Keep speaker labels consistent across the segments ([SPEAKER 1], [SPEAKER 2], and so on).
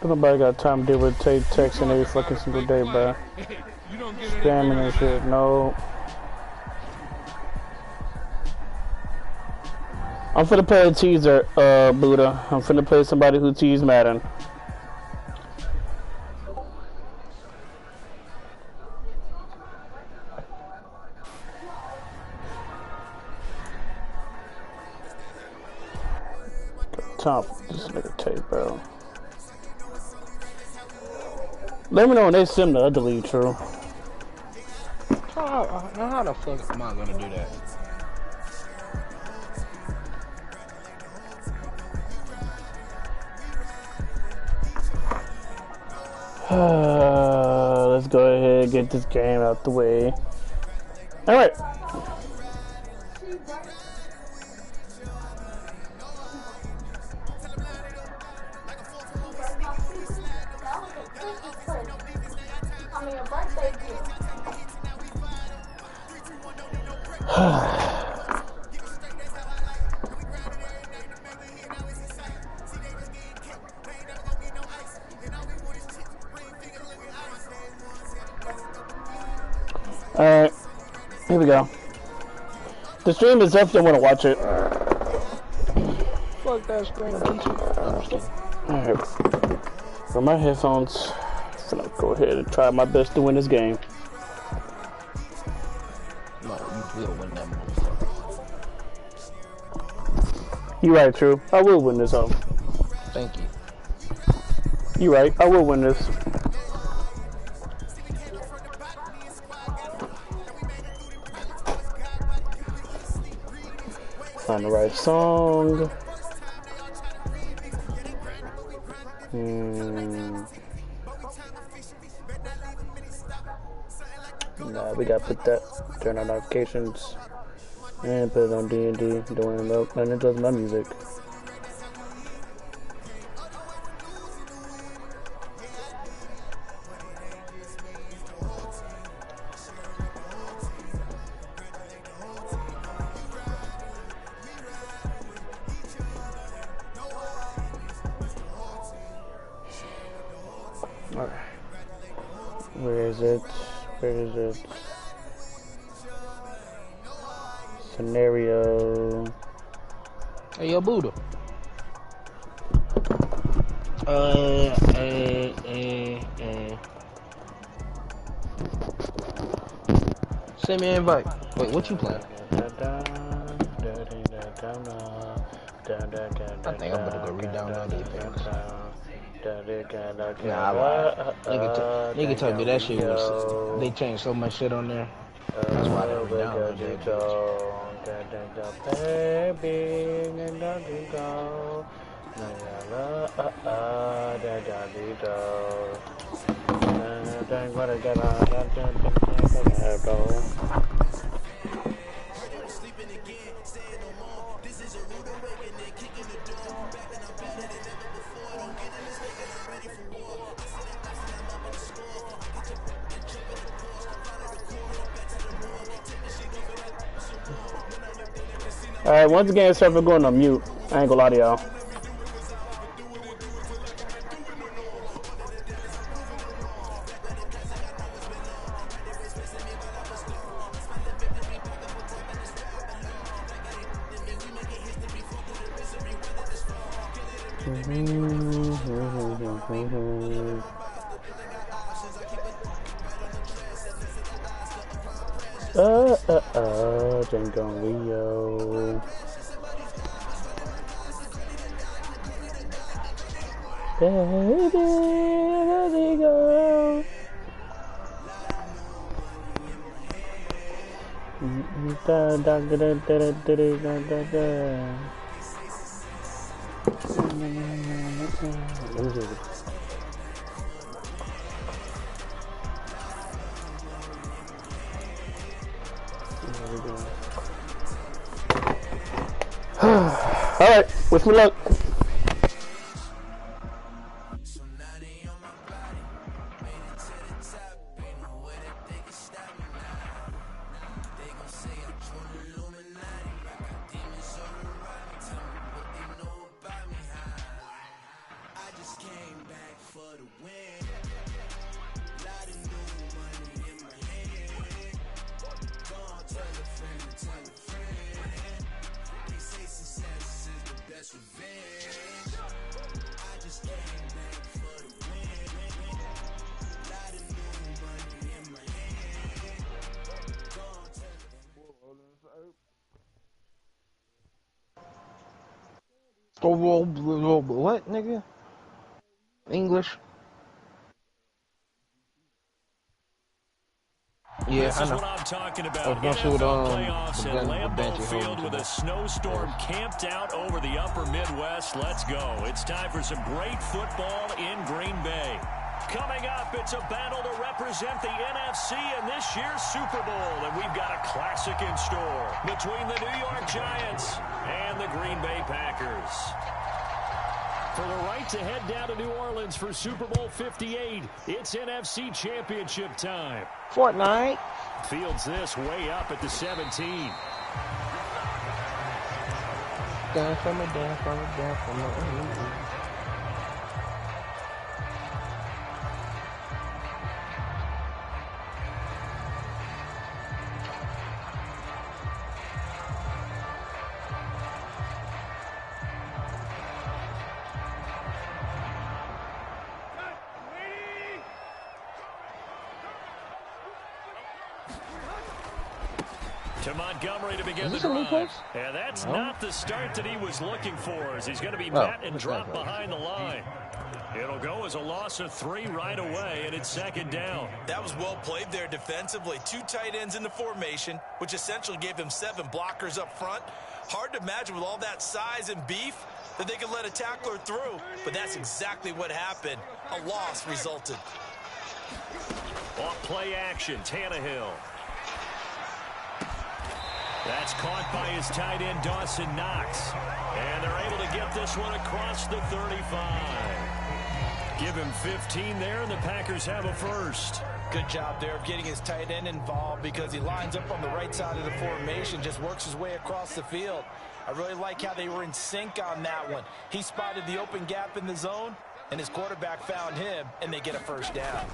[SPEAKER 1] Nobody got time to deal with texting every fucking single day, bro. Spamming and shit. No. I'm finna play a teaser, Buddha. I'm finna play somebody who teased Madden. Top this nigga tape, bro. Let me know when they send the delete, true.
[SPEAKER 2] How the fuck am I gonna do that?
[SPEAKER 1] Let's go ahead and get this game out the way. Alright. Alright, here we go. The stream is up if you want to watch it.
[SPEAKER 2] Fuck that screen,
[SPEAKER 1] Alright. For my headphones, I'm gonna go ahead and try my best to win this game.
[SPEAKER 2] No, you will win that motherfucker.
[SPEAKER 1] You right, true. I will win this home.
[SPEAKER 2] Thank you.
[SPEAKER 1] You right, I will win this. Find the right song. Nah, we gotta put that, turn on notifications, and put it on D&D, doing up, and it does my music. Alright. Where is it? Where is it? Scenario.
[SPEAKER 2] Hey, yo, Buddha. Send me an invite. Wait, what you playing? I think I'm gonna go re-download these things. Nah, I lied. Nigga told me that shit was. They changed so much shit on there. That's why I didn't re-download that
[SPEAKER 1] Alright, once again, start going on mute. I ain't gonna lie to y'all. Django Rio. Baby, let it go. Da da da da da da da da. Alright, wish me luck.
[SPEAKER 3] Came back
[SPEAKER 2] What, nigga? English? Yeah,
[SPEAKER 3] this
[SPEAKER 2] I
[SPEAKER 3] is
[SPEAKER 2] know.
[SPEAKER 3] what I'm talking about.
[SPEAKER 2] I was gonna shoot
[SPEAKER 3] NFL playoffs
[SPEAKER 2] the
[SPEAKER 3] and
[SPEAKER 2] gun, the
[SPEAKER 3] Lambeau
[SPEAKER 2] bench
[SPEAKER 3] Field with a snowstorm camped out over the upper Midwest. Let's go. It's time for some great football in Green Bay. Coming up, it's a battle to represent the NFC in this year's Super Bowl. And we've got a classic in store between the New York Giants and the Green Bay Packers. For the right to head down to New Orleans for Super Bowl 58, it's NFC Championship time.
[SPEAKER 2] Fortnite.
[SPEAKER 3] Fields this way up at the 17.
[SPEAKER 2] Down from it, down from it, down from it.
[SPEAKER 3] To Montgomery to begin the drive. And that's not the start that he was looking for, as he's going to be met and dropped behind the line. It'll go as a loss of 3 right away, and it's second down.
[SPEAKER 4] That was well played there defensively. 2 tight ends in the formation, which essentially gave them 7 blockers up front. Hard to imagine with all that size and beef that they could let a tackler through, but that's exactly what happened. A loss resulted.
[SPEAKER 3] Off play action, Tannehill. That's caught by his tight end, Dawson Knox. And they're able to get this one across the 35. Give him 15 there, and the Packers have a first.
[SPEAKER 4] Good job there of getting his tight end involved because he lines up on the right side of the formation, just works his way across the field. I really like how they were in sync on that one. He spotted the open gap in the zone, and his quarterback found him, and they get a first down.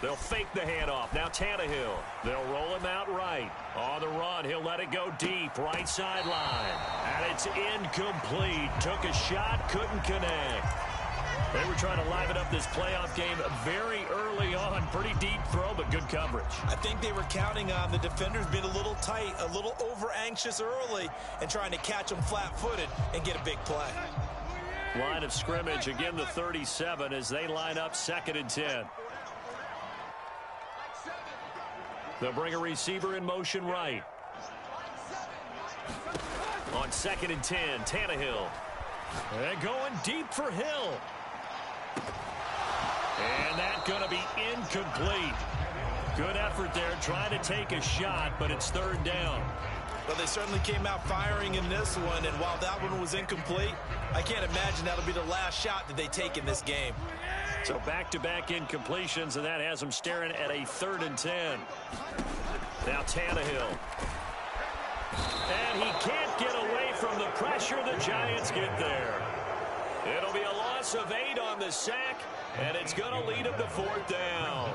[SPEAKER 3] They'll fake the handoff. Now Tannehill. They'll roll him out right. On the run, he'll let it go deep. Right sideline. And it's incomplete. Took a shot, couldn't connect. They were trying to liven up this playoff game very early on. Pretty deep throw, but good coverage.
[SPEAKER 4] I think they were counting on the defenders being a little tight, a little over-anxious early, and trying to catch them flat-footed and get a big play.
[SPEAKER 3] Line of scrimmage, again the 37 as they line up 2nd and 10. They'll bring a receiver in motion right. On 2nd and 10, Tannehill. And going deep for Hill. And that's going to be incomplete. Good effort there, trying to take a shot, but it's 3rd down.
[SPEAKER 4] Well, they certainly came out firing in this one, and while that one was incomplete, I can't imagine that'll be the last shot that they take in this game.
[SPEAKER 3] So back-to-back incompletions, and that has them staring at a 3rd and 10. Now Tannehill. And he can't get away from the pressure. The Giants get there. It'll be a loss of 8 on the sack, and it's going to lead them to 4th down.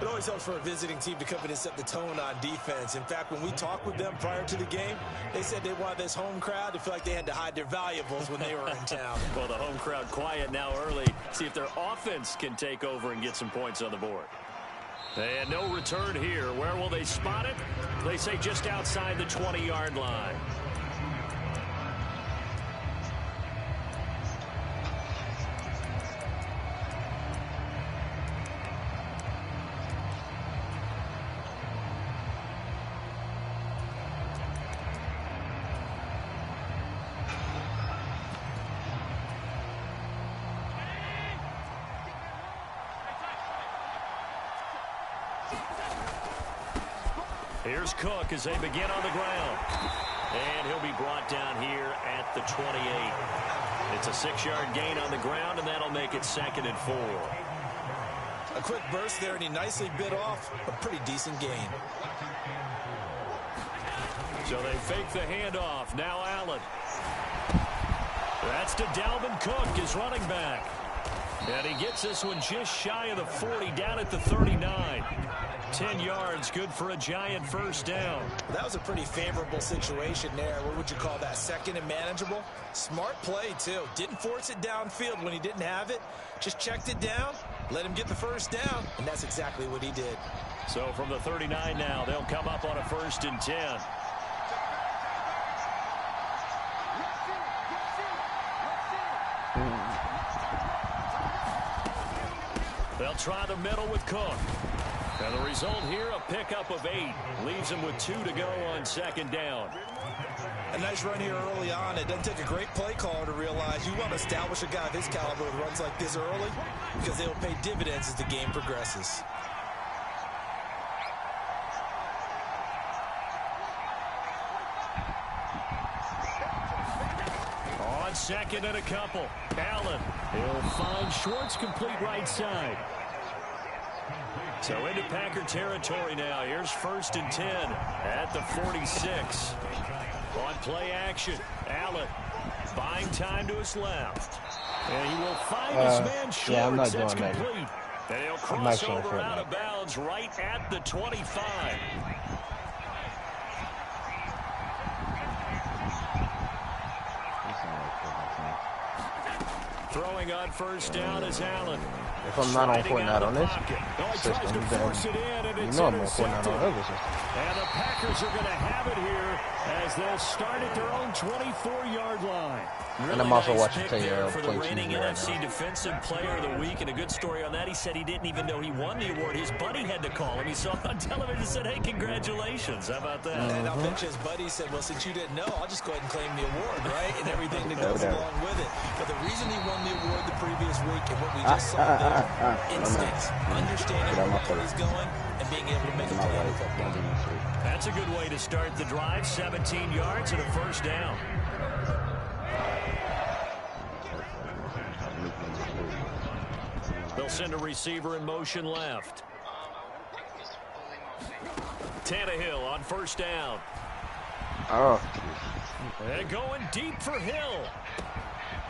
[SPEAKER 4] It always helps for a visiting team to come in and set the tone on defense. In fact, when we talked with them prior to the game, they said they wanted this home crowd to feel like they had to hide their valuables when they were in town.
[SPEAKER 3] Well, the home crowd quiet now early. See if their offense can take over and get some points on the board. And no return here. Where will they spot it? They say just outside the 20-yard line. Here's Cook as they begin on the ground. And he'll be brought down here at the 28. It's a 6-yard gain on the ground, and that'll make it 2nd and 4.
[SPEAKER 4] A quick burst there, and he nicely bit off a pretty decent gain.
[SPEAKER 3] So they fake the handoff. Now Allen. That's to Dalvin Cook, his running back. And he gets this one just shy of the 40, down at the 39. 10 yards, good for a Giant first down.
[SPEAKER 4] That was a pretty favorable situation there. What would you call that? 2nd and manageable? Smart play, too. Didn't force it downfield when he didn't have it. Just checked it down, let him get the first down, and that's exactly what he did.
[SPEAKER 3] So from the 39 now, they'll come up on a 1st and 10. They'll try the middle with Cook. And the result here, a pickup of 8. Leaves him with 2 to go on second down.
[SPEAKER 4] A nice run here early on. It doesn't take a great play caller to realize you want to establish a guy of his caliber with runs like this early because they will pay dividends as the game progresses.
[SPEAKER 3] On second and a couple. Allen. He'll find Schwartz complete right side. So into Packer territory now. Here's 1st and 10 at the 46. On play action, Allen buying time to his left. And he will find his man Schwartz.
[SPEAKER 2] Yeah, I'm not doing
[SPEAKER 3] It's
[SPEAKER 2] that.
[SPEAKER 3] complete. And he'll cross over out of bounds right at the 25. Throwing on 1st down is Allen.
[SPEAKER 2] If I'm not on point out on this system, then you know I'm on point out on other system.
[SPEAKER 3] And the Packers are going to have it here as they'll start at their own 24-yard line.
[SPEAKER 2] Really and I'm also
[SPEAKER 3] nice
[SPEAKER 2] watching
[SPEAKER 3] for the reigning NFC Defensive Player of the Week. And a good story on that, he said he didn't even know he won the award. His buddy had to call him. He saw him on television and said, hey, congratulations. How about that?
[SPEAKER 4] And I'll bet his buddy said, well, since you didn't know, I'll just go ahead and claim the award, right? And everything that goes along with it. But the reason he won the award the previous week and what we just saw there, instincts, understanding where the play is going, and being able to make a play on the football.
[SPEAKER 3] That's a good way to start the drive. 17 yards and a 1st down. They'll send a receiver in motion left. Tannehill on 1st down.
[SPEAKER 2] Oh.
[SPEAKER 3] And going deep for Hill.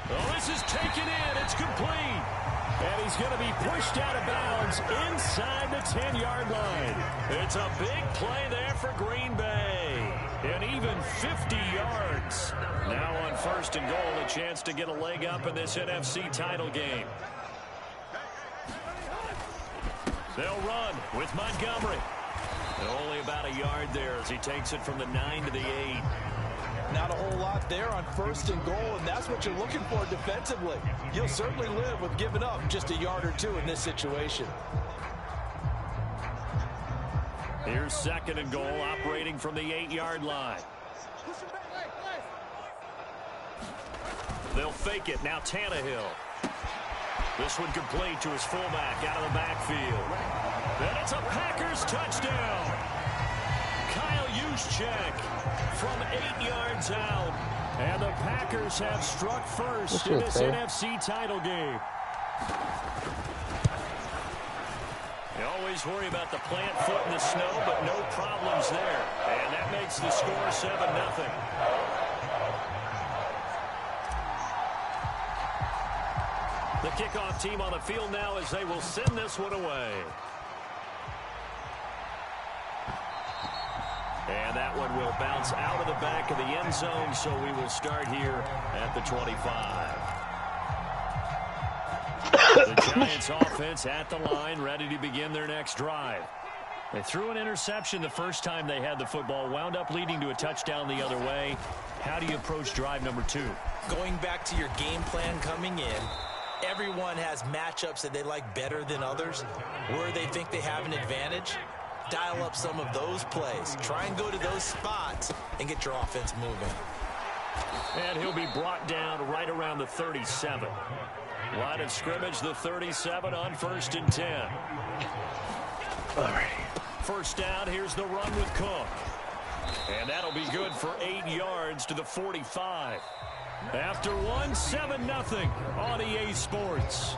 [SPEAKER 3] Oh, this is taken in. It's complete. And he's going to be pushed out of bounds inside the 10-yard line. It's a big play there for Green Bay. And even 50 yards. Now on 1st and goal, a chance to get a leg up in this NFC title game. They'll run with Montgomery. And only about a yard there as he takes it from the 9 to the 8.
[SPEAKER 4] Not a whole lot there on 1st and goal, and that's what you're looking for defensively. You'll certainly live with giving up just a yard or 2 in this situation.
[SPEAKER 3] Here's 2nd and goal, operating from the 8-yard line. They'll fake it. Now Tannehill. This one complete to his fullback out of the backfield. And it's a Packers touchdown. Kyle Juszczyk from 8 yards out. And the Packers have struck first in this NFC title game. You always worry about the plant foot in the snow, but no problems there. And that makes the score 7-0. The kickoff team on the field now as they will send this one away. And that one will bounce out of the back of the end zone, so we will start here at the 25. The Giants offense at the line, ready to begin their next drive. They threw an interception the first time they had the football, wound up leading to a touchdown the other way. How do you approach drive number 2?
[SPEAKER 4] Going back to your game plan coming in, everyone has matchups that they like better than others, where they think they have an advantage. Dial up some of those plays. Try and go to those spots and get your offense moving.
[SPEAKER 3] And he'll be brought down right around the 37. Line of scrimmage, the 37 on 1st and 10.
[SPEAKER 2] All right.
[SPEAKER 3] 1st down, here's the run with Cook. And that'll be good for 8 yards to the 45. After one, 7-0 on EA Sports.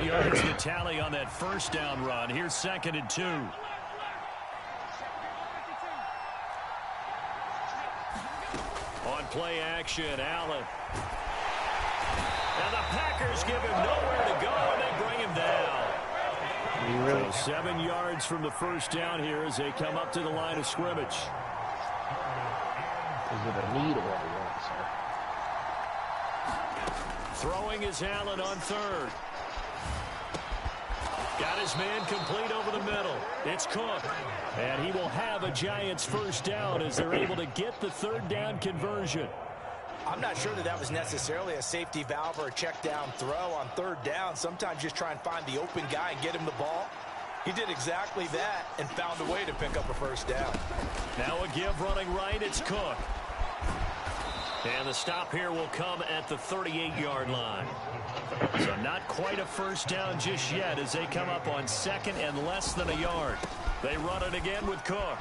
[SPEAKER 3] Yards the tally on that 1st down run. Here's 2nd and 2. On play action, Allen. And the Packers give him nowhere to go, and they bring him down. So 7 yards from the 1st down here as they come up to the line of scrimmage.
[SPEAKER 2] Is it a need or a want, sir?
[SPEAKER 3] Throwing is Allen on 3rd. Got his man complete over the middle. It's Cook. And he will have a Giants first down as they're able to get the third down conversion.
[SPEAKER 4] I'm not sure that was necessarily a safety valve or a check down throw on third down. Sometimes just try and find the open guy and get him the ball. He did exactly that and found a way to pick up a first down.
[SPEAKER 3] Now a give running right. It's Cook. And the stop here will come at the 38-yard line. So not quite a first down just yet as they come up on second and less than a yard. They run it again with Cook.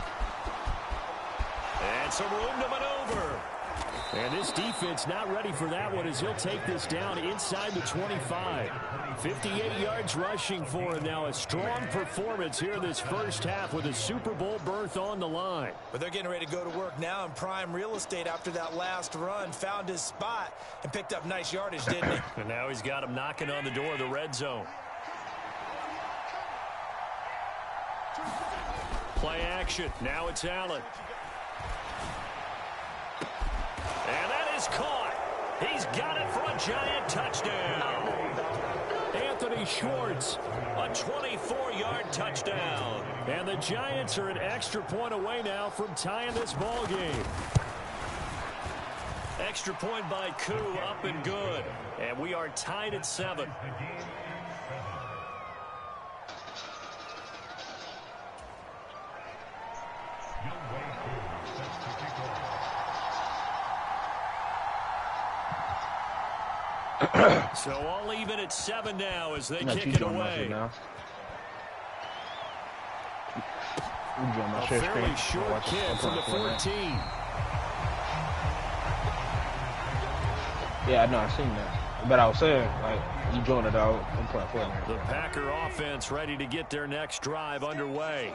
[SPEAKER 3] And some room to maneuver. And this defense not ready for that one as he'll take this down inside the 25. 58 yards rushing for him now. A strong performance here in this first half with a Super Bowl berth on the line.
[SPEAKER 4] But they're getting ready to go to work now in prime real estate after that last run. Found his spot and picked up nice yardage, didn't he?
[SPEAKER 3] And now he's got him knocking on the door of the red zone. Play action. Now it's Allen. And that is caught. He's got it for a Giant touchdown. Anthony Schwartz, a 24-yard touchdown. And the Giants are an extra point away now from tying this ball game. Extra point by Koo, up and good. And we are tied at 7. So all even at 7 now as they kick it away. A fairly short kick from the 14.
[SPEAKER 2] Yeah, I know, I've seen that. But I was saying, like, you joined it out. I'm playing Fortnite.
[SPEAKER 3] The Packer offense ready to get their next drive underway.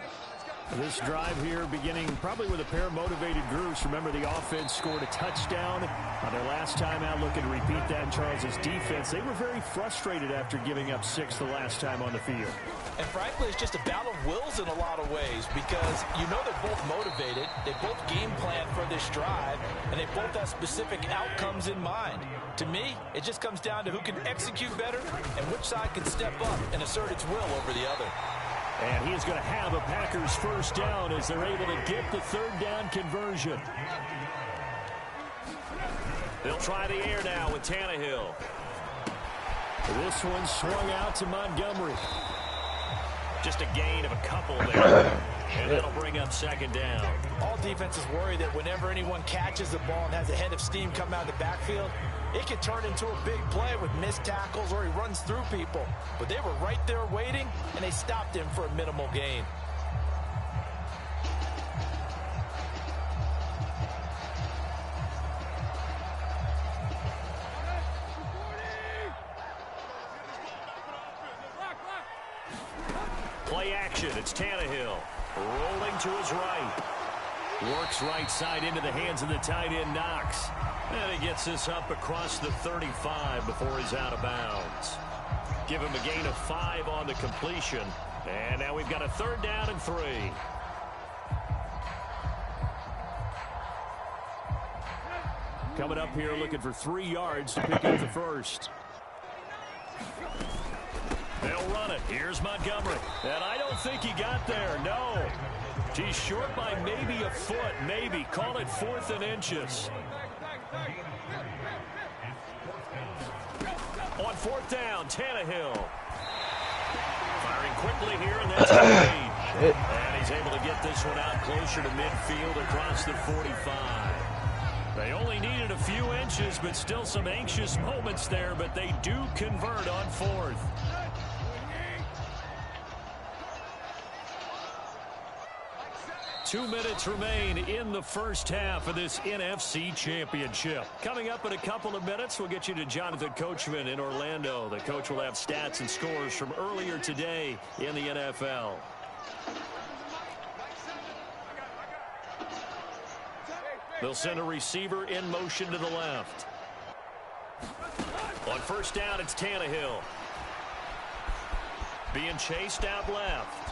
[SPEAKER 3] This drive here beginning probably with a pair of motivated groups. Remember, the offense scored a touchdown on their last time out. Looking to repeat that in Charles's defense. They were very frustrated after giving up 6 the last time on the field.
[SPEAKER 4] And frankly, it's just a battle of wills in a lot of ways because you know they're both motivated. They both game plan for this drive, and they both have specific outcomes in mind. To me, it just comes down to who can execute better and which side can step up and assert its will over the other.
[SPEAKER 3] And he is going to have a Packers first down as they're able to get the third down conversion. They'll try the air now with Tannehill. This one swung out to Montgomery. Just a gain of a couple there. And that'll bring up second down.
[SPEAKER 4] All defenses worry that whenever anyone catches the ball and has a head of steam come out of the backfield, it can turn into a big play with missed tackles or he runs through people. But they were right there waiting, and they stopped him for a minimal gain.
[SPEAKER 3] Play action. It's Tannehill. Rolling to his right. Works right side into the hands of the tight end Knox. And he gets this up across the 35 before he's out of bounds. Give him a gain of 5 on the completion. And now we've got a third down and 3. Coming up here looking for 3 yards to pick up the first. They'll run it. Here's Montgomery. And I don't think he got there. No. He's short by maybe a foot. Maybe. Call it 4th and inches. On 4th down, Tannehill. Firing quickly here, and that's a lead. And he's able to get this one out closer to midfield across the 45. They only needed a few inches, but still some anxious moments there, but they do convert on 4th. Two minutes remain in the first half of this NFC Championship. Coming up in a couple of minutes, we'll get you to Jonathan Coachman in Orlando. The coach will have stats and scores from earlier today in the NFL. They'll send a receiver in motion to the left. On first down, it's Tannehill. Being chased out left.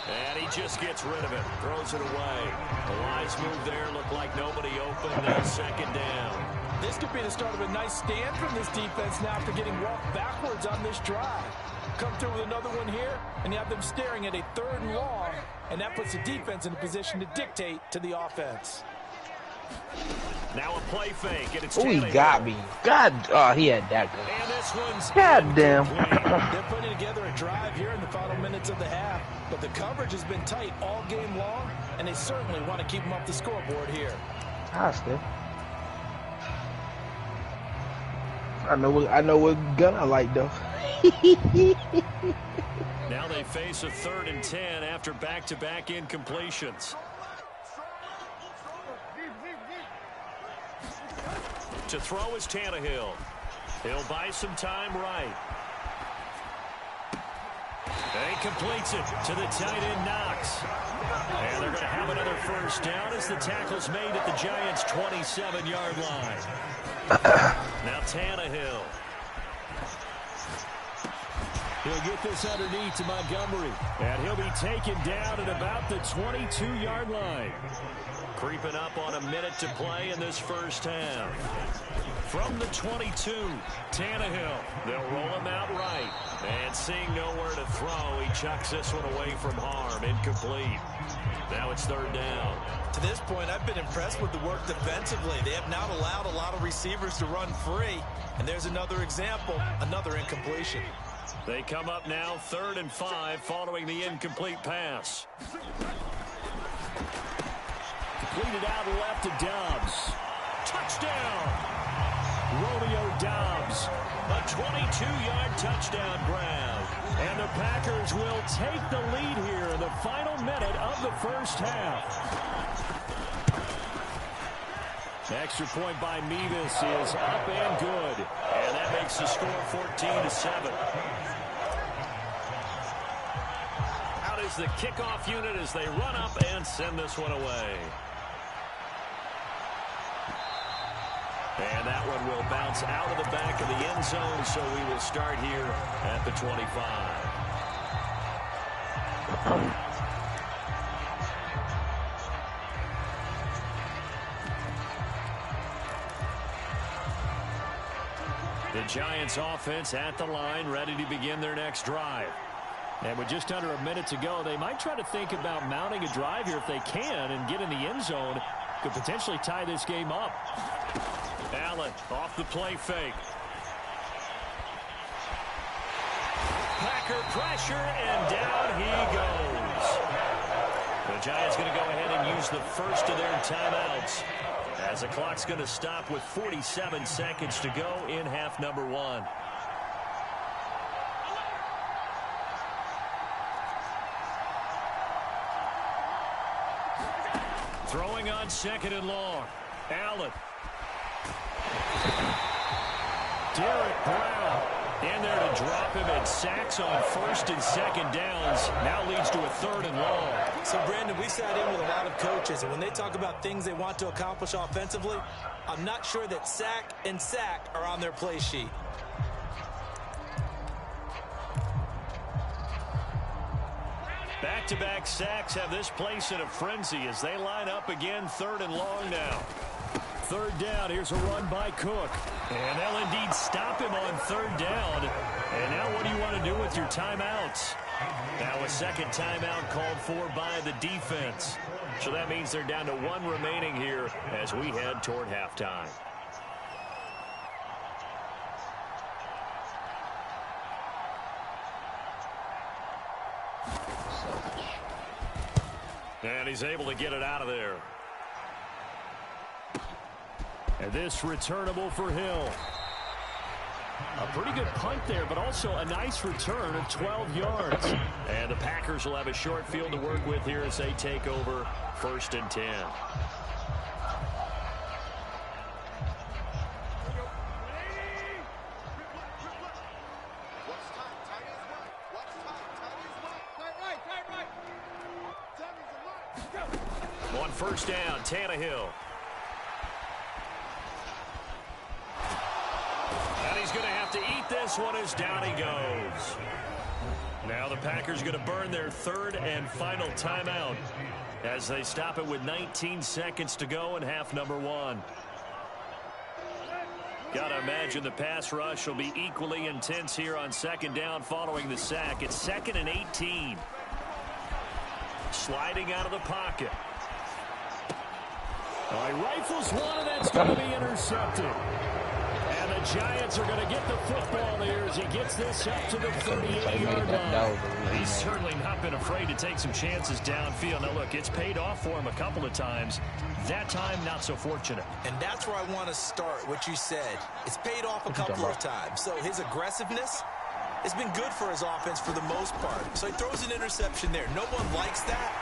[SPEAKER 3] And he just gets rid of it. Throws it away. The wise move there. Looked like nobody open. Second down.
[SPEAKER 4] This could be the start of a nice stand from this defense now after getting walked backwards on this drive. Come through with another one here, and you have them staring at a 3rd and long, and that puts the defense in a position to dictate to the offense.
[SPEAKER 3] Now a play fake, and it's
[SPEAKER 2] he got me. God, he had that good.
[SPEAKER 3] And this one's
[SPEAKER 2] God damn.
[SPEAKER 4] They're putting together a drive here in the final minutes of the half, but the coverage has been tight all game long, and they certainly want to keep them up the scoreboard here.
[SPEAKER 2] Still. I know what gun I like though.
[SPEAKER 3] Now they face a 3rd and 10 after back-to-back incompletions. To throw is Tannehill. He'll buy some time right. And he completes it to the tight end Knox. And they're going to have another first down as the tackle's made at the Giants' 27-yard line. Now Tannehill. He'll get this underneath to Montgomery. And he'll be taken down at about the 22-yard line. Creeping up on a minute to play in this first half. From the 22, Tannehill. They'll roll him out right. And seeing nowhere to throw, he chucks this one away from harm. Incomplete. Now it's 3rd down.
[SPEAKER 4] To this point, I've been impressed with the work defensively. They have not allowed a lot of receivers to run free. And there's another example, another incompletion.
[SPEAKER 3] They come up now 3rd and 5 following the incomplete pass. Completed out left to Dobbs. Touchdown! Romeo Dobbs. A 22-yard touchdown grab. And the Packers will take the lead here in the final minute of the first half. Extra point by Mevis is up and good. And that makes the score 14-7. Out is the kickoff unit as they run up and send this one away. And that one will bounce out of the back of the end zone, so we will start here at the 25. The Giants offense at the line, ready to begin their next drive. And with just under a minute to go, they might try to think about mounting a drive here if they can and get in the end zone. Could potentially tie this game up. Allen off the play fake. Packer pressure, and down he goes. The Giants going to go ahead and use the first of their timeouts as the clock's going to stop with 47 seconds to go in half number 1. Throwing on 2nd and long. Allen. Derek Brown in there to drop him, and sacks on 1st and 2nd downs. Now leads to a 3rd and long.
[SPEAKER 4] So, Brandon, we sat in with a lot of coaches, and when they talk about things they want to accomplish offensively, I'm not sure that sack and sack are on their play sheet.
[SPEAKER 3] Back-to-back sacks have this place in a frenzy as they line up again 3rd and long now. 3rd down, here's a run by Cook. And they'll indeed stop him on 3rd down. And now what do you want to do with your timeouts? Now a second timeout called for by the defense. So that means they're down to 1 remaining here as we head toward halftime. And he's able to get it out of there. And this returnable for Hill. A pretty good punt there, but also a nice return of 12 yards. And the Packers will have a short field to work with here as they take over 1st and 10. On 1st down, Tannehill. And he's going to have to eat this one as down he goes. Now the Packers going to burn their 3rd and final timeout as they stop it with 19 seconds to go in half number 1. Gotta imagine the pass rush will be equally intense here on second down following the sack. It's 2nd and 18. Sliding out of the pocket. Oh, he rifles one, and that's going to be intercepted. And the Giants are going to get the football here as he gets this up to the 38-yard line. He's certainly not been afraid to take some chances downfield. Now, look, it's paid off for him a couple of times. That time, not so fortunate.
[SPEAKER 4] And that's where I want to start, what you said. It's paid off a couple of times. So his aggressiveness has been good for his offense for the most part. So he throws an interception there. No one likes that,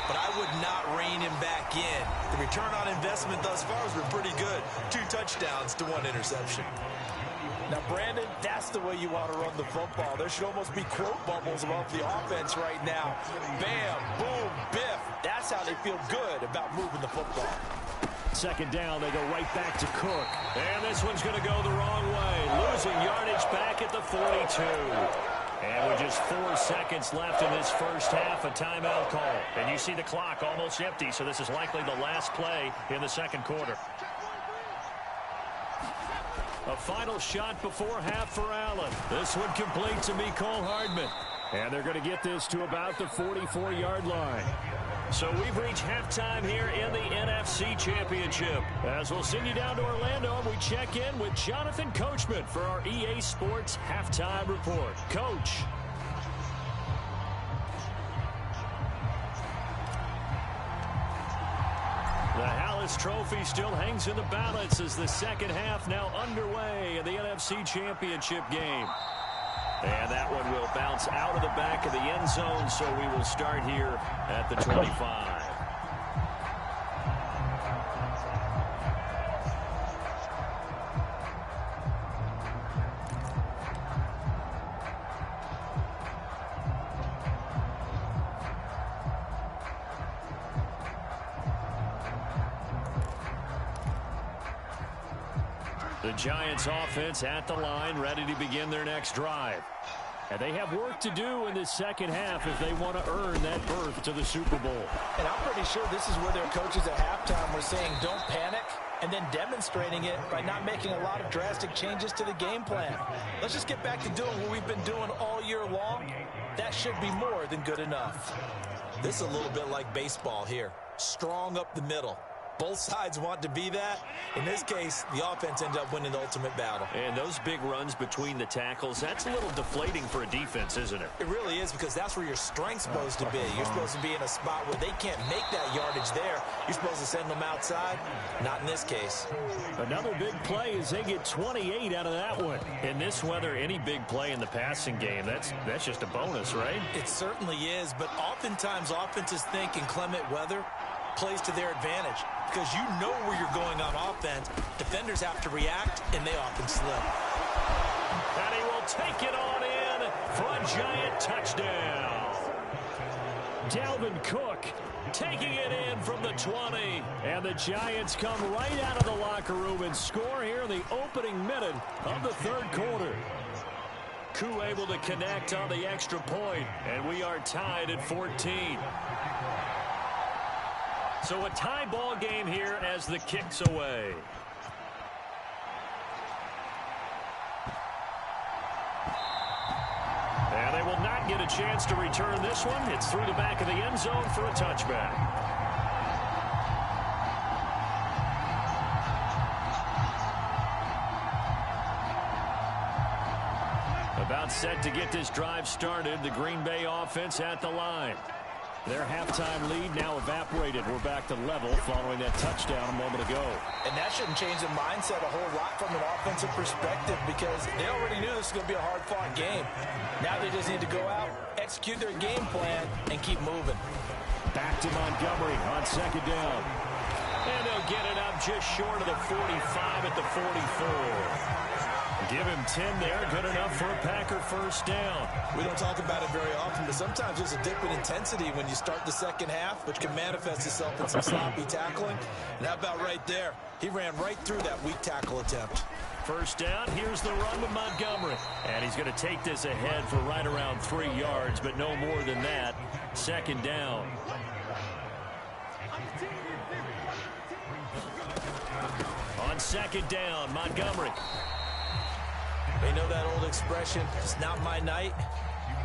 [SPEAKER 4] but I would not rein him back in. The return on investment thus far has been pretty good. 2 touchdowns to 1 interception. Now, Brandon, that's the way you want to run the football. There should almost be quote bubbles above the offense right now. Bam, boom, biff. That's how they feel good about moving the football.
[SPEAKER 3] Second down, they go right back to Cook. And this one's going to go the wrong way. Losing yardage back at the 42. And with just 4 seconds left in this first half, a timeout call. And you see the clock almost empty, so this is likely the last play in the second quarter. A final shot before half for Allen. This one complete to Mecole Hardman. And they're going to get this to about the 44-yard line. So we've reached halftime here in the NFC Championship. As we'll send you down to Orlando, and we check in with Jonathan Coachman for our EA Sports Halftime Report. Coach. The Hallis Trophy still hangs in the balance as the second half now underway in the NFC Championship game. And that one will bounce out of the back of the end zone, so we will start here at the 25. The Giants offense at the line, ready to begin their next drive. And they have work to do in this second half if they want to earn that berth to the Super Bowl.
[SPEAKER 4] And I'm pretty sure this is where their coaches at halftime were saying don't panic, and then demonstrating it by not making a lot of drastic changes to the game plan. Let's just get back to doing what we've been doing all year long. That should be more than good enough. This is a little bit like baseball here. Strong up the middle. Both sides want to be that. In this case, the offense ended up winning the ultimate battle.
[SPEAKER 3] And those big runs between the tackles, that's a little deflating for a defense, isn't it?
[SPEAKER 4] It really is, because that's where your strength's supposed to be. You're supposed to be in a spot where they can't make that yardage there. You're supposed to send them outside. Not in this case.
[SPEAKER 3] Another big play as they get 28 out of that one. In this weather, any big play in the passing game, that's just a bonus, right?
[SPEAKER 4] It certainly is, but oftentimes offenses think inclement weather plays to their advantage, because you know where you're going on offense. Defenders have to react, and they often slip.
[SPEAKER 3] And he will take it on in for a Giant touchdown. Dalvin Cook taking it in from the 20. And the Giants come right out of the locker room and score here in the opening minute of the third quarter. Koo able to connect on the extra point, and we are tied at 14. So a tie ball game here as the kick's away. And they will not get a chance to return this one. It's through the back of the end zone for a touchback. About set to get this drive started. The Green Bay offense at the line. Their halftime lead now evaporated. We're back to level following that touchdown a moment ago.
[SPEAKER 4] And that shouldn't change the mindset a whole lot from an offensive perspective, because they already knew this was going to be a hard-fought game. Now they just need to go out, execute their game plan, and keep moving.
[SPEAKER 3] Back to Montgomery on second down. And they'll get it up just short of the 45 at the 44. Give him 10 there, good enough for a Packer first down.
[SPEAKER 4] We don't talk about it very often, but sometimes there's a dip in intensity when you start the second half, which can manifest itself in some sloppy tackling. And how about right there? He ran right through that weak tackle attempt.
[SPEAKER 3] First down, here's the run with Montgomery. And he's going to take this ahead for right around 3 yards, but no more than that. Second down. On On second down, Montgomery.
[SPEAKER 4] They know that old expression, it's not my night.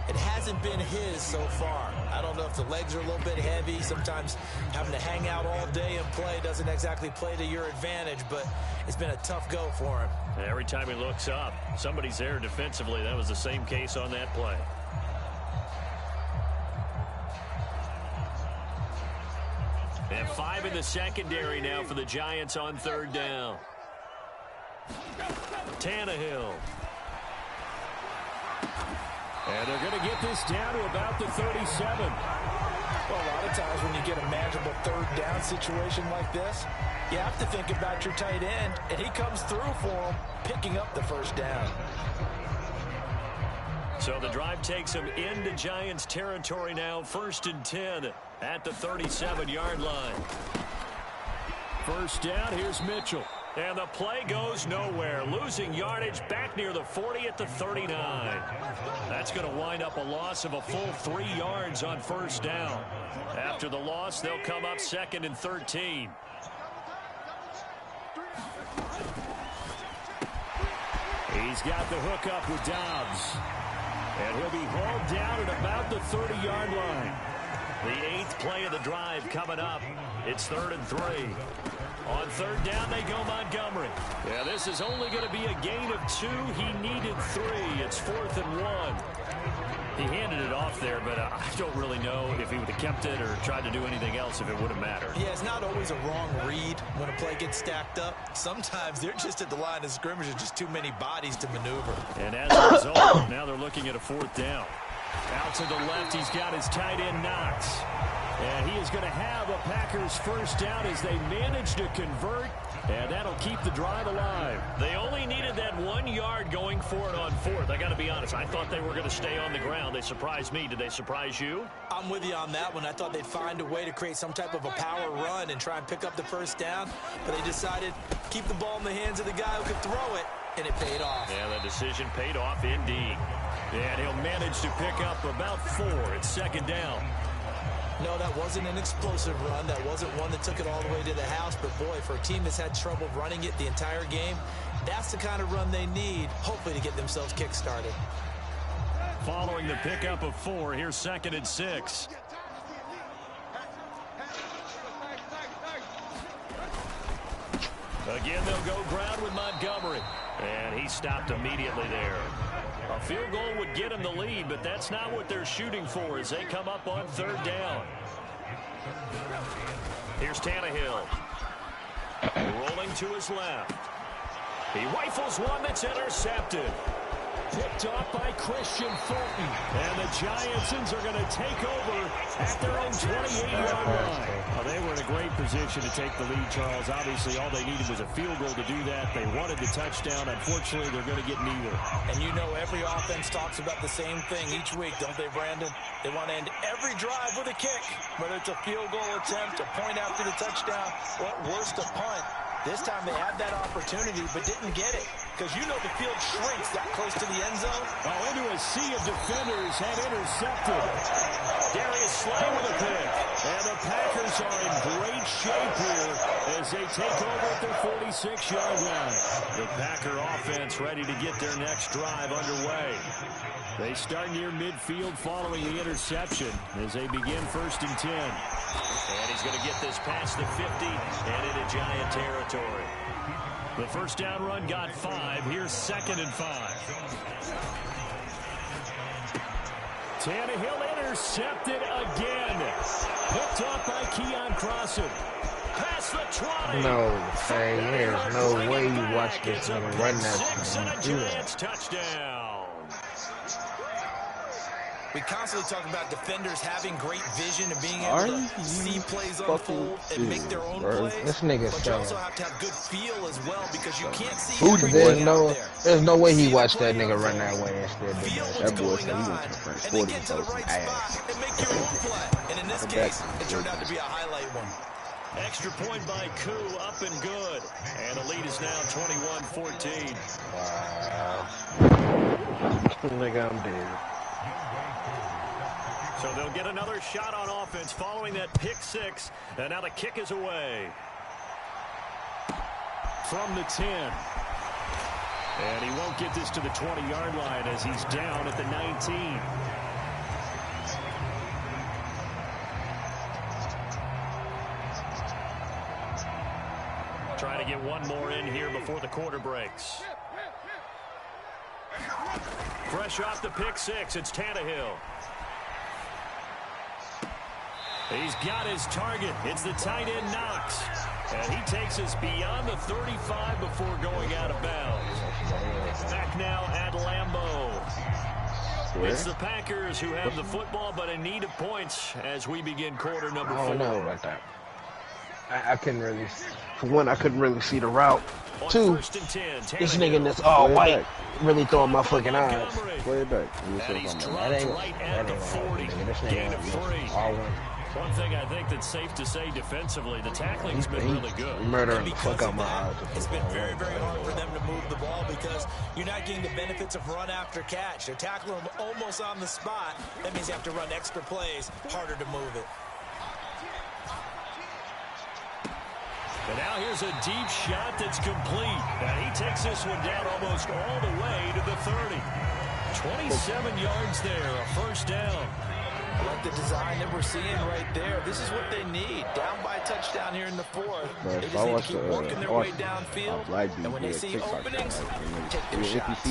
[SPEAKER 4] It hasn't been his so far. I don't know if the legs are a little bit heavy. Sometimes having to hang out all day and play doesn't exactly play to your advantage, but it's been a tough go for him.
[SPEAKER 3] Every time he looks up, somebody's there defensively. That was the same case on that play. And 5 in the secondary now for the Giants on third down. Tannehill. And they're going to get this down to about the 37.
[SPEAKER 4] Well, a lot of times when you get a manageable third down situation like this, you have to think about your tight end, and he comes through for him, picking up the first down.
[SPEAKER 3] So the drive takes him into Giants territory now, 1st and 10 at the 37-yard line. First down, here's Mitchell. And the play goes nowhere. Losing yardage back near the 40 at the 39. That's going to wind up a loss of a full 3 yards on first down. After the loss, they'll come up 2nd and 13. He's got the hook up with Dobbs. And he'll be hauled down at about the 30-yard line. The 8th play of the drive coming up. It's 3rd and 3. On third down, they go Montgomery. Yeah, this is only going to be a gain of 2. He needed 3. It's 4th and 1. He handed it off there, but I don't really know if he would have kept it or tried to do anything else if it would have mattered.
[SPEAKER 4] Yeah, it's not always a wrong read when a play gets stacked up. Sometimes they're just at the line of scrimmage. There's just too many bodies to maneuver.
[SPEAKER 3] And as a result, now they're looking at a 4th down. Out to the left, he's got his tight end Knox. And he is going to have a Packers first down as they manage to convert, and that'll keep the drive alive. They only needed that 1 yard going for it on 4th. I got to be honest, I thought they were going to stay on the ground. They surprised me. Did they surprise you?
[SPEAKER 4] I'm with you on that one. I thought they'd find a way to create some type of a power run and try and pick up the first down, but they decided to keep the ball in the hands of the guy who could throw it, and it paid off.
[SPEAKER 3] Yeah, the decision paid off indeed. And he'll manage to pick up about 4. It's 2nd down.
[SPEAKER 4] No, that wasn't an explosive run. That wasn't one that took it all the way to the house. But, boy, for a team that's had trouble running it the entire game, that's the kind of run they need, hopefully, to get themselves kick-started.
[SPEAKER 3] Following the pickup of 4, here's 2nd and 6. Again, they'll go ground with Montgomery. And he stopped immediately there. A field goal would get him the lead, but that's not what they're shooting for as they come up on third down. Here's Tannehill. Rolling to his left. He rifles one that's intercepted. Picked off by Christian Fulton. And the Giantsons are going to take over at their own 28-yard line.
[SPEAKER 5] Well, they were in a great position to take the lead, Charles. Obviously, all they needed was a field goal to do that. They wanted the touchdown. Unfortunately, they're going to get neither.
[SPEAKER 4] And you know every offense talks about the same thing each week, don't they, Brandon? They want to end every drive with a kick, whether it's a field goal attempt, a point after the touchdown, or at worst, a punt. This time they had that opportunity but didn't get it because you know the field shrinks that close to the end zone.
[SPEAKER 5] Oh, into a sea of defenders had intercepted.
[SPEAKER 3] Darius Slay with a pick.
[SPEAKER 5] And the Packers are in great shape here as they take over at their 46-yard line.
[SPEAKER 3] The Packer offense ready to get their next drive underway.
[SPEAKER 5] They start near midfield following the interception as they begin 1st and 10.
[SPEAKER 3] And he's going to get this past the 50 and into Giant territory. The first down run got 5. Here's 2nd and 5.
[SPEAKER 5] Tannehill intercepted again. Picked off by Keon Crossan.
[SPEAKER 3] Past the 20.
[SPEAKER 2] No, hey, there's no way you watch this nigga run that.
[SPEAKER 3] 6 and a Giants touchdown.
[SPEAKER 4] We constantly talk about defenders having great vision and being able to see plays unfold and make their own plays.
[SPEAKER 2] This nigga
[SPEAKER 4] but you also have to have good feel as well because you can't see
[SPEAKER 2] there's
[SPEAKER 4] everything out there.
[SPEAKER 2] There's no way he watched that nigga run that way instead.
[SPEAKER 4] Feel what's going on and then get to the right spot and make your own play. And in this case, it turned out to be a highlight one.
[SPEAKER 3] Extra point by Koo, up and good. And the lead is now 21-14.
[SPEAKER 2] Wow. Nigga, I'm dead.
[SPEAKER 3] So they'll get another shot on offense following that pick 6. And now the kick is away. from the 10. And he won't get this to the 20-yard line as he's down at the 19. Trying to get one more in here before the quarter breaks. Fresh off the pick six, it's Tannehill. He's got his target. It's the tight end Knox. And he takes us beyond the 35 before going out of bounds. Back now at Lambeau. It's the Packers who have the football, but in need of points as we begin quarter number 4.
[SPEAKER 2] I don't know about that. I couldn't really, for one, I couldn't really see the route. Two, this nigga that's all white really throwing my fucking eyes.
[SPEAKER 5] Play it back.
[SPEAKER 3] And he's dropped right at the 40. Gain of 3. One thing I think that's safe to say defensively, the tackling's been really good.
[SPEAKER 2] Murdering the fuck out my eyes.
[SPEAKER 4] It's been very, very hard for them to move the ball because you're not getting the benefits of run after catch. They're tackling them almost on the spot. That means you have to run extra plays, harder to move it.
[SPEAKER 3] And now here's a deep shot that's complete. And he takes this one down almost all the way to the 30. 27 yards there, a first down.
[SPEAKER 4] I like the design that we're seeing right there. This is what they need. Down by a touchdown here in the fourth. They just need to keep working their way downfield. And when they see openings, take their shots.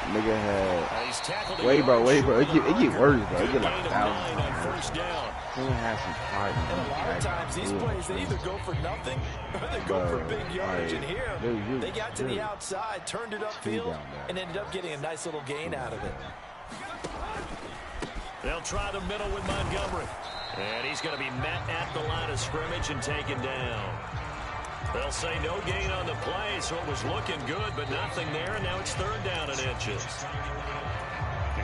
[SPEAKER 5] Nigga had wait, bro. It get worse, bro. It get like 1,000 on first down. Have some heart.
[SPEAKER 4] And a lot of times these plays, they either go for nothing or they go for big yardage. And here, they got to the outside, turned it upfield, and ended up getting a nice little gain out of it.
[SPEAKER 3] They'll try the middle with Montgomery. And he's going to be met at the line of scrimmage and taken down. They'll say no gain on the play, so it was looking good, but nothing there, and now it's third down and inches.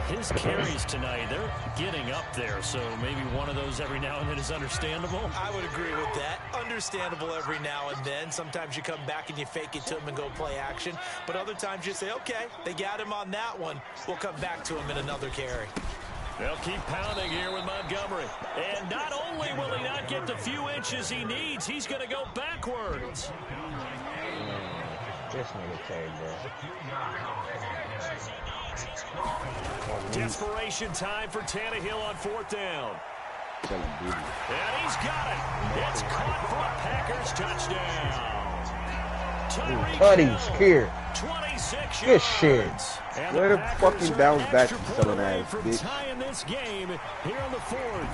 [SPEAKER 3] His carries tonight, they're getting up there, so maybe one of those every now and then is understandable.
[SPEAKER 4] I would agree with that. Understandable every now and then. Sometimes you come back and you fake it to him and go play action, but other times you say, okay, they got him on that one. We'll come back to him in another carry.
[SPEAKER 3] They'll keep pounding here with Montgomery. And not only will he not get the few inches he needs, he's going to go backwards.
[SPEAKER 2] This nigga came, bro.
[SPEAKER 3] Desperation time for Tannehill on fourth down. And he's got it. It's caught for a Packers touchdown.
[SPEAKER 2] Tutty's here.
[SPEAKER 3] 26
[SPEAKER 2] Good
[SPEAKER 3] yards.
[SPEAKER 2] shit.
[SPEAKER 5] Where the fucking bounce back to selling ass, bitch?
[SPEAKER 3] Tying this game here on the fourth.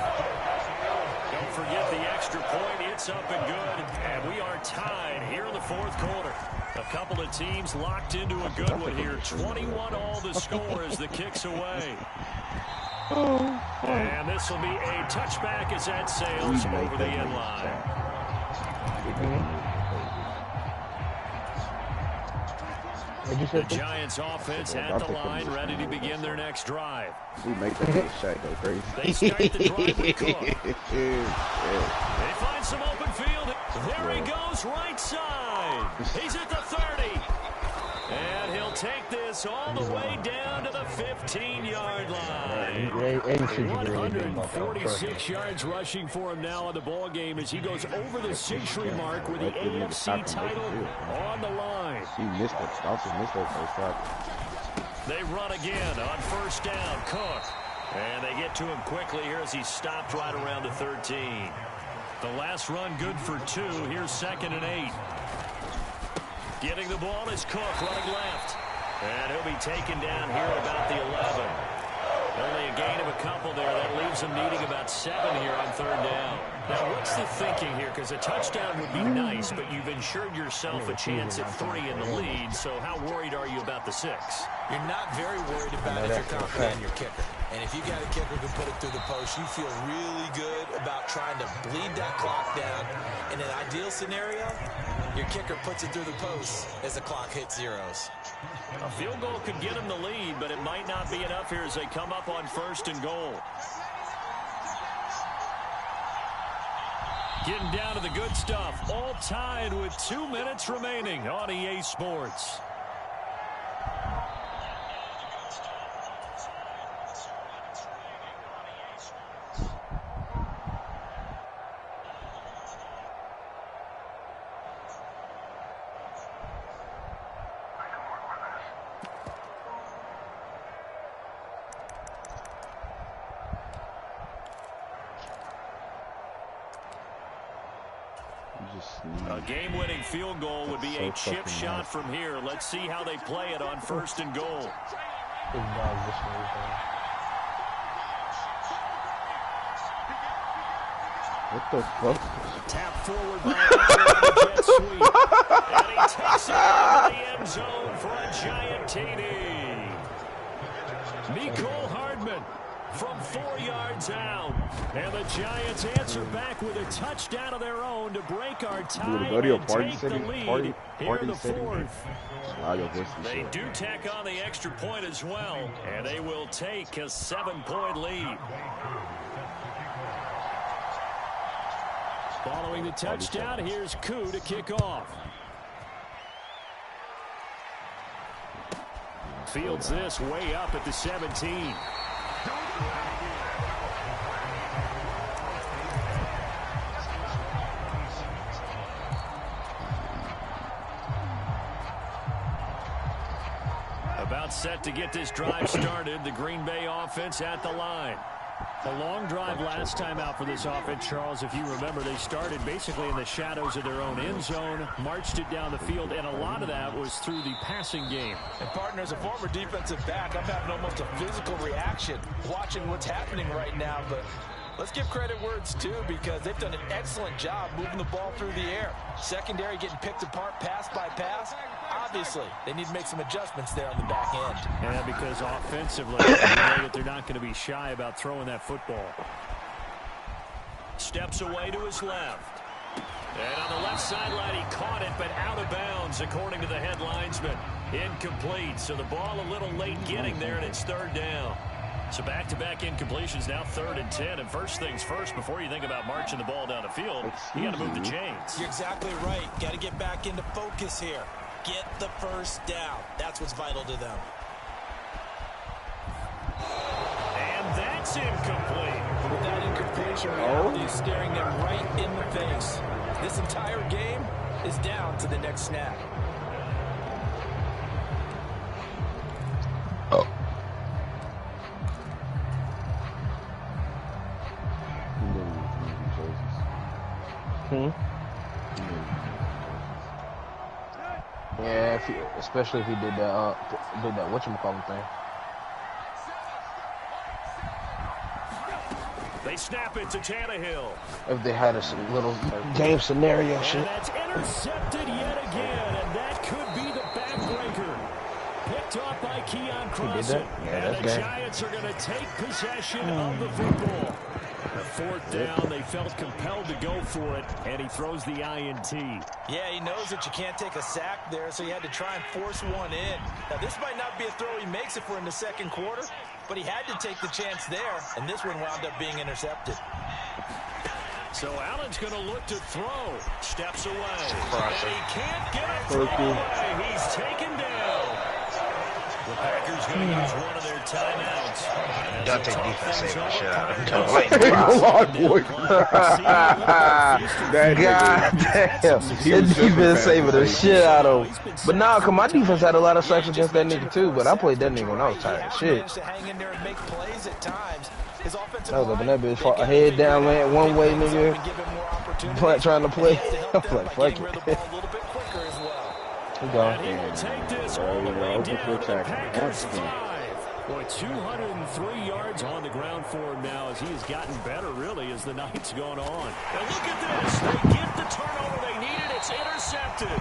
[SPEAKER 3] Don't forget the extra point. It's up and good. And we are tied here in the fourth quarter. A couple of teams locked into a good one here. 21 all the score as the kick's away. And this will be a touchback as that sails over the end line. The Giants offense at the line, ready to begin their next drive.
[SPEAKER 5] We make that shot go crazy.
[SPEAKER 3] They start the drive with Cook. They find some open field. There he goes, right side. He's at the 30. And he'll take this all the way down to the 15-yard line. 146 yards rushing for him now in the ball game as he goes over the century mark with the AFC title on the line.
[SPEAKER 5] He missed it. Dawson missed that first shot.
[SPEAKER 3] They run again on first down. Cook. And they get to him quickly here as he stopped right around the 13. The last run good for 2. Here's 2nd and 8. Getting the ball is Cook running left. And he'll be taken down here about the 11. Only a gain of a couple there. That leaves him needing about 7 here on third down. Now, what's the thinking here? Because a touchdown would be nice, but you've ensured yourself a chance at 3 in the lead. So how worried are you about the 6?
[SPEAKER 4] You're not very worried about it if you're confident in your kicker. And if you got a kicker who can put it through the post, you feel really good about trying to bleed that clock down. In an ideal scenario, your kicker puts it through the post as the clock hits zeros.
[SPEAKER 3] A field goal could get him the lead, but it might not be enough here as they come up on 1st and goal. Getting down to the good stuff. All tied with 2 minutes remaining on EA Sports. A game-winning field goal would be a chip shot from here. Let's see how they play it on 1st and goal.
[SPEAKER 5] What the fuck?
[SPEAKER 3] Tap forward by the jet sweep. And he takes it into the end zone for a giant TD. Nicole Hardman from 4 yards out. And the Giants answer back with a touchdown of their own to break our tie and take the lead here in the 4th. They do tack on the extra point as well, and they will take a 7-point lead. Following the touchdown, here's Koo to kick off. Fields this way up at the 17. About set to get this drive started. The Green Bay offense at the line. A long drive last time out for this offense, Charles. If you remember, they started basically in the shadows of their own end zone, marched it down the field, and a lot of that was through the passing game.
[SPEAKER 4] And partner, as a former defensive back, I'm having almost a physical reaction watching what's happening right now. But let's give credit where it's due, because they've done an excellent job moving the ball through the air. Secondary getting picked apart pass by pass. Obviously, they need to make some adjustments there on the back end.
[SPEAKER 3] Yeah, because offensively, they know that they're not going to be shy about throwing that football. Steps away to his left. And on the left sideline, he caught it, but out of bounds, according to the head linesman. Incomplete, so the ball a little late getting there, and it's 3rd down. So back-to-back incompletions, now 3rd and 10. And first things first, before you think about marching the ball down the field, you got to move the chains.
[SPEAKER 4] You're exactly right. Got to get back into focus here. Get the first down. That's what's vital to them.
[SPEAKER 3] And that's incomplete.
[SPEAKER 4] With that incompletion, reality is staring them right in the face. This entire game is down to the next snap.
[SPEAKER 2] Yeah, especially if he did that whatchamacallit thing.
[SPEAKER 3] They snap it to Tannehill.
[SPEAKER 2] If they had a little game scenario
[SPEAKER 3] and
[SPEAKER 2] shit.
[SPEAKER 3] That's intercepted yet again, and that could be the backbreaker. Picked off by Keon Crossen.
[SPEAKER 2] Yeah,
[SPEAKER 3] and
[SPEAKER 2] that's
[SPEAKER 3] the
[SPEAKER 2] good.
[SPEAKER 3] Giants are going to take possession of the football. The 4th down, they felt compelled to go for it, and he throws the INT.
[SPEAKER 4] Yeah, he knows that you can't take a sack there, so he had to try and force one in. Now, this might not be a throw he makes if we're in the 2nd quarter, but he had to take the chance there, and this one wound up being intercepted.
[SPEAKER 3] So Allen's going to look to throw. Steps away. And he can't get a throw away. He's taken down. The Packers going to use one of their timeouts.
[SPEAKER 2] Dante defense saved the shit out of him. God damn. That defense saving the shit out of him. But nah, cause my defense had a lot of sacks against that nigga too, but I played that nigga when I was tired of shit. I was up in that bitch, a head down, land one way, nigga. Trying to play. I'm like, fuck it.
[SPEAKER 3] And he will take this all the way down to the Packers 5. Boy, 203 yards on the ground for him now as he has gotten better, really, as the night's gone on. And look at this. They get the turnover they needed. It's intercepted.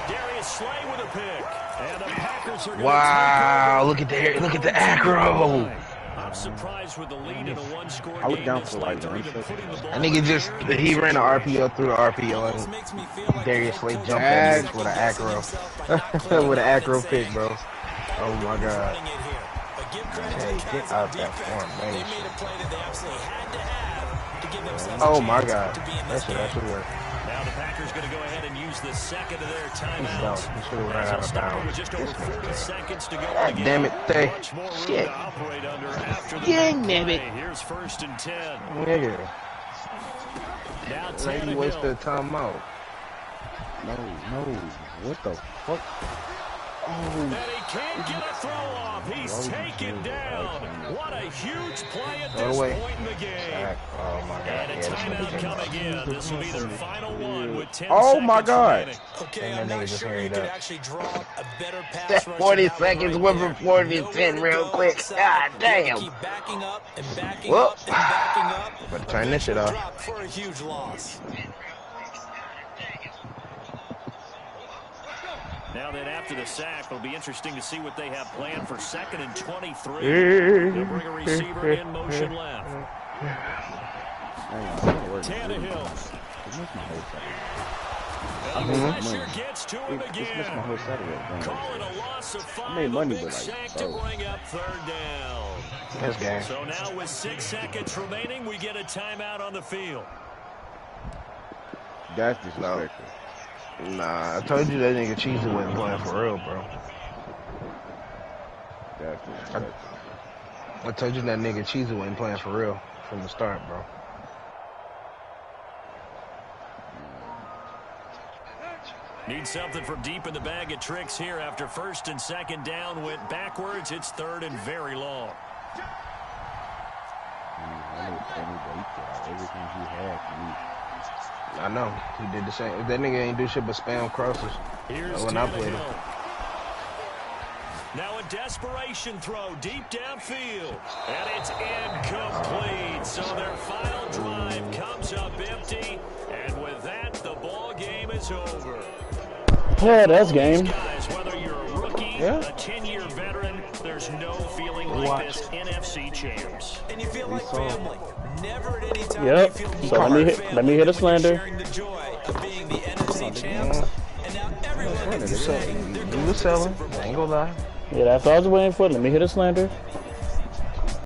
[SPEAKER 3] Darius Slay with a pick. And the Packers are going to take over.
[SPEAKER 2] Look at the acro.
[SPEAKER 3] I'm surprised with the lead in a one-score game.
[SPEAKER 5] I was down for like
[SPEAKER 3] I
[SPEAKER 5] 1 second.
[SPEAKER 2] He ran an RPO through the RPO, and Darius Slay jumped at with an acro. With an acro pick, bro. Oh my god. Hey, get out that formation. Oh my god. That should actually work.
[SPEAKER 3] Now the Packers going to go ahead and use the 2nd of their timeouts.
[SPEAKER 2] He should have run out of bounds.
[SPEAKER 3] With just over 40 seconds to go.
[SPEAKER 2] God damn it, Tay. Shit.
[SPEAKER 3] Damn it. Here's 1st and 10.
[SPEAKER 2] Nigga.
[SPEAKER 3] Now
[SPEAKER 2] Like you wasted a timeout.
[SPEAKER 5] No. What the fuck?
[SPEAKER 3] And he can't get a throw off. He's taken down. What a huge play at this point in the game.
[SPEAKER 2] Oh my god.
[SPEAKER 3] And Timeout coming in. This will be their final one with 10
[SPEAKER 5] Oh my
[SPEAKER 3] seconds
[SPEAKER 5] God.
[SPEAKER 3] remaining.
[SPEAKER 4] Okay, I'm not sure you could actually draw up a better pass
[SPEAKER 2] That
[SPEAKER 4] rush.
[SPEAKER 2] 40
[SPEAKER 4] than that one
[SPEAKER 2] seconds
[SPEAKER 4] right
[SPEAKER 2] went
[SPEAKER 4] there.
[SPEAKER 2] from 40 to
[SPEAKER 4] Nowhere
[SPEAKER 2] 10
[SPEAKER 4] to
[SPEAKER 2] real
[SPEAKER 4] go
[SPEAKER 2] quick.
[SPEAKER 4] outside.
[SPEAKER 2] God
[SPEAKER 4] You have to
[SPEAKER 2] damn.
[SPEAKER 4] keep backing up and backing
[SPEAKER 2] Whoop.
[SPEAKER 4] up and backing up.
[SPEAKER 2] Better turn this shit off.
[SPEAKER 4] Drop for a huge loss.
[SPEAKER 3] Now then, after the sack, it'll be interesting to see what they have planned for 2nd and 23. They'll bring a receiver in motion left. Tannehill. And the pressure gets to him again. Call it a loss of 5. A big sack to bring up 3rd down.
[SPEAKER 2] This game.
[SPEAKER 3] So now with 6 seconds remaining, we get a timeout on the field.
[SPEAKER 5] That's disrespectful.
[SPEAKER 2] Nah, I told you that nigga Cheesy wasn't playing for real, bro.
[SPEAKER 5] That's disrespectful.
[SPEAKER 2] I told you that nigga Cheesy wasn't playing for real from the start, bro.
[SPEAKER 3] Need something from deep in the bag of tricks here after 1st and 2nd down went backwards. It's 3rd and very long.
[SPEAKER 5] Everything he had for me.
[SPEAKER 2] I know. He did the same. That nigga ain't do shit but spam crosses.
[SPEAKER 3] Here's
[SPEAKER 2] When I played him.
[SPEAKER 3] Now a desperation throw deep downfield. And it's incomplete. So their final drive comes up empty. And with that, the ball game is over.
[SPEAKER 1] Yeah, that's game.
[SPEAKER 3] Guys, whether you're a rookie, a 10-year veteran, there's no feeling like this NFC champs.
[SPEAKER 4] And you feel like family. Never at any time
[SPEAKER 1] Yep.
[SPEAKER 4] you feel
[SPEAKER 1] So let me hit a slander.
[SPEAKER 4] sharing the joy of being the NFC champs. And now everyone can say
[SPEAKER 2] You was selling. I ain't gonna lie.
[SPEAKER 1] Yeah, that's what I was waiting for. Let me hit a slander.